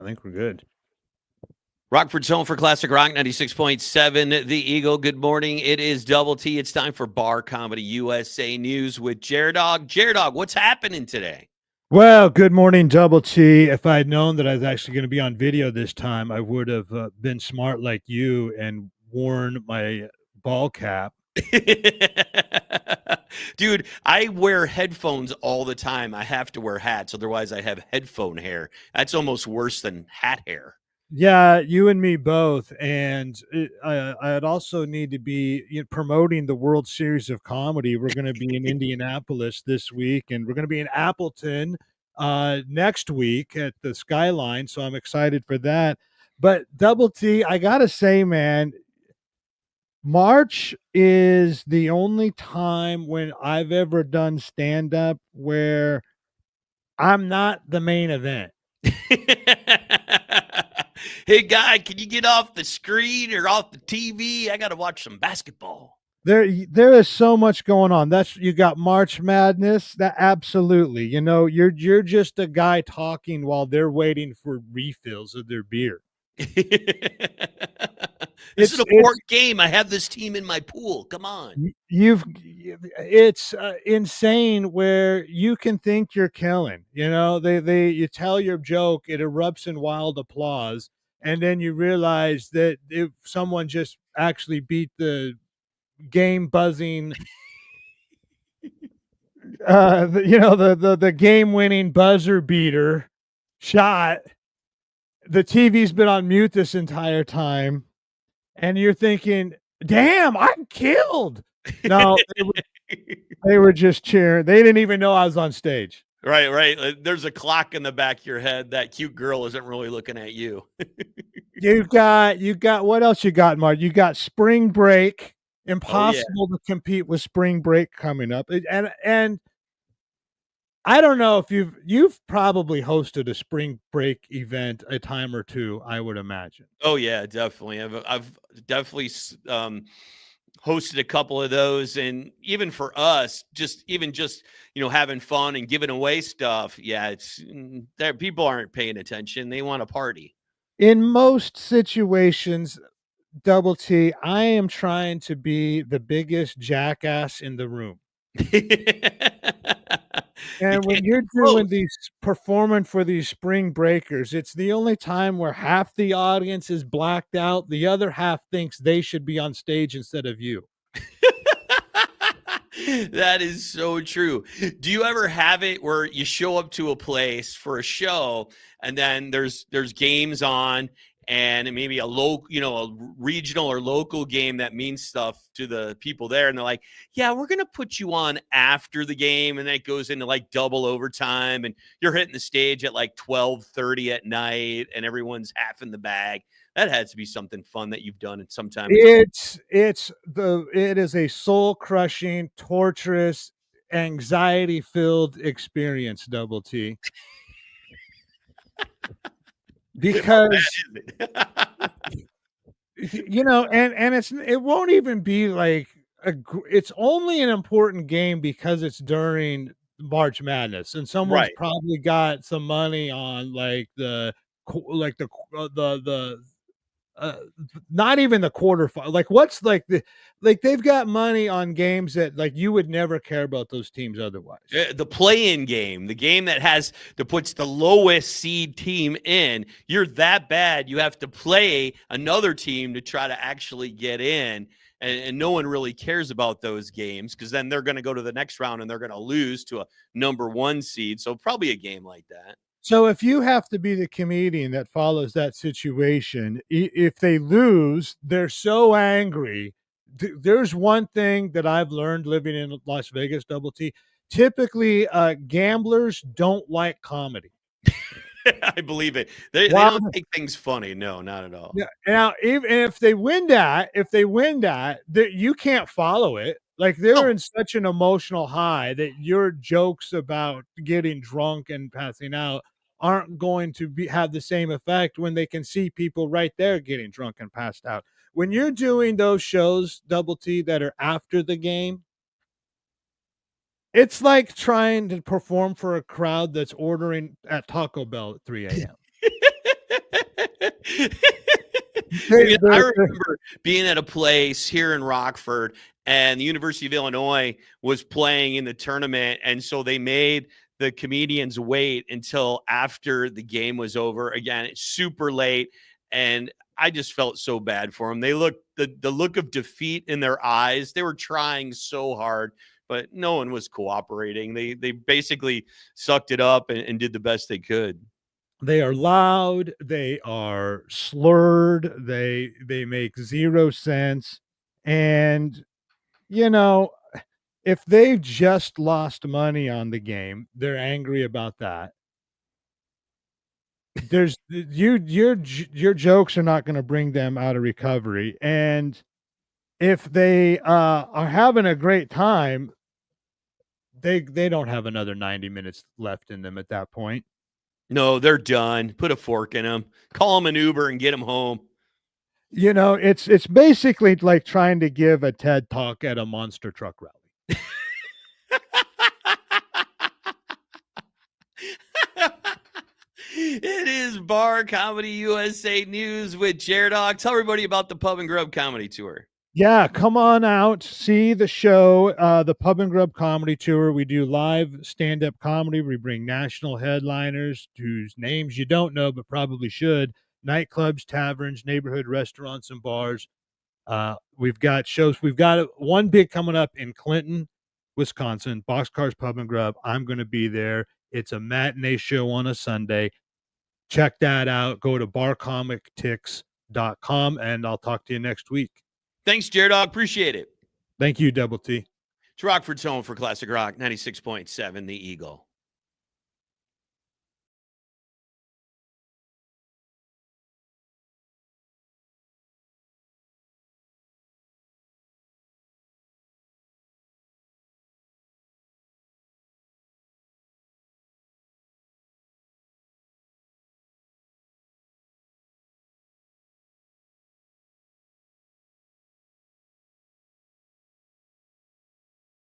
I think we're good. Rockford's home for Classic Rock 96.7. The Eagle. Good morning. It is Double T. It's time for Bar Comedy USA News with Jaredog. Jaredog, what's happening today? Well, good morning, Double T. If I had known that I was actually going to be on video this time, I would have been smart like you and worn my ball cap. Dude, I wear headphones all the time. I have to wear hats, otherwise I have headphone hair. That's almost worse than hat hair. Yeah, you and me both. And I'd also need to be promoting the World Series of Comedy. We're going to be in Indianapolis this week, and we're going to be in Appleton next week at the Skyline. So I'm excited for that. But Double T, I got to say, man, March is the only time when I've ever done stand up where I'm not the main event. Hey, guy, can you get off the screen or off the TV? I got to watch some basketball. There is so much going on. That's you got March Madness. That absolutely. You're just a guy talking while they're waiting for refills of their beer. This is an important game. I have this team in my pool. Come on. It's insane where you can think you're killing. You tell your joke, it erupts in wild applause, and then you realize that if someone just actually beat the game buzzing the game winning buzzer beater shot, the TV's been on mute this entire time, and you're thinking, damn, I'm killed. No, they were just cheering. They didn't even know I was on stage. Right. There's a clock in the back of your head. That cute girl isn't really looking at you. You got what else you got, Mark? You got spring break. Impossible to compete with spring break coming up. And I don't know if you've probably hosted a spring break event a time or two, I would imagine. Oh yeah, definitely. I've definitely hosted a couple of those, and even for us, just having fun and giving away stuff. Yeah, it's there. People aren't paying attention. They want to party. In most situations, Double T, I am trying to be the biggest jackass in the room. And when you're doing performing for these spring breakers, it's the only time where half the audience is blacked out. The other half thinks they should be on stage instead of you. That is so true. Do you ever have it where you show up to a place for a show and then there's games on and maybe a regional or local game that means stuff to the people there, and they're like, yeah, we're gonna put you on after the game, and then it goes into like double overtime, and you're hitting the stage at like 12:30 at night and everyone's half in the bag? That has to be something fun that you've done at some time. It is a soul crushing, torturous, anxiety filled experience, Double T. Because it won't even be like it's only an important game because it's during March Madness, and someone's probably got some money on not even the quarterfinal. Like what's they've got money on games that like you would never care about those teams otherwise. The play-in game, the game that puts the lowest seed team in. You're that bad, you have to play another team to try to actually get in. And no one really cares about those games because then they're going to go to the next round and they're going to lose to a number 1 seed. So probably a game like that. So if you have to be the comedian that follows that situation, if they lose, they're so angry. There's one thing that I've learned living in Las Vegas, Double T. Typically, gamblers don't like comedy. I believe it. They don't take things funny. No, not at all. Yeah. Now, if they win that, you can't follow it. Like they're in such an emotional high that your jokes about getting drunk and passing out aren't going to have the same effect when they can see people right there getting drunk and passed out. When you're doing those shows, Double T, that are after the game, it's like trying to perform for a crowd that's ordering at Taco Bell at 3 a.m. I remember being at a place here in Rockford, and the University of Illinois was playing in the tournament, and so they made the comedians wait until after the game was over. Again, it's super late, and I just felt so bad for them. They looked the look of defeat in their eyes. They were trying so hard, but no one was cooperating. They basically sucked it up and did the best they could. They are loud, they are slurred, they make zero sense. And you know, if they've just lost money on the game, they're angry about that. There's your jokes are not going to bring them out of recovery. And if they are having a great time, they don't have another 90 minutes left in them at that point. No, they're done. Put a fork in them. Call them an Uber and get them home. You know, it's basically like trying to give a TED talk at a monster truck rally. It is Bar Comedy USA News with Jared Hawk. Tell everybody about the Pub and Grub Comedy Tour. Yeah, come on out, see the show, the Pub and Grub Comedy Tour. We do live stand-up comedy. We bring national headliners whose names you don't know but probably should. Nightclubs, taverns, neighborhood restaurants, and bars. We've got shows. We've got one big coming up in Clinton, Wisconsin, Boxcars Pub and Grub. I'm going to be there. It's a matinee show on a Sunday. Check that out. Go to barcomictix.com, and I'll talk to you next week. Thanks, Jared Hawk. Appreciate it. Thank you, Double T. It's Rockford's home for Classic Rock 96.7, The Eagle.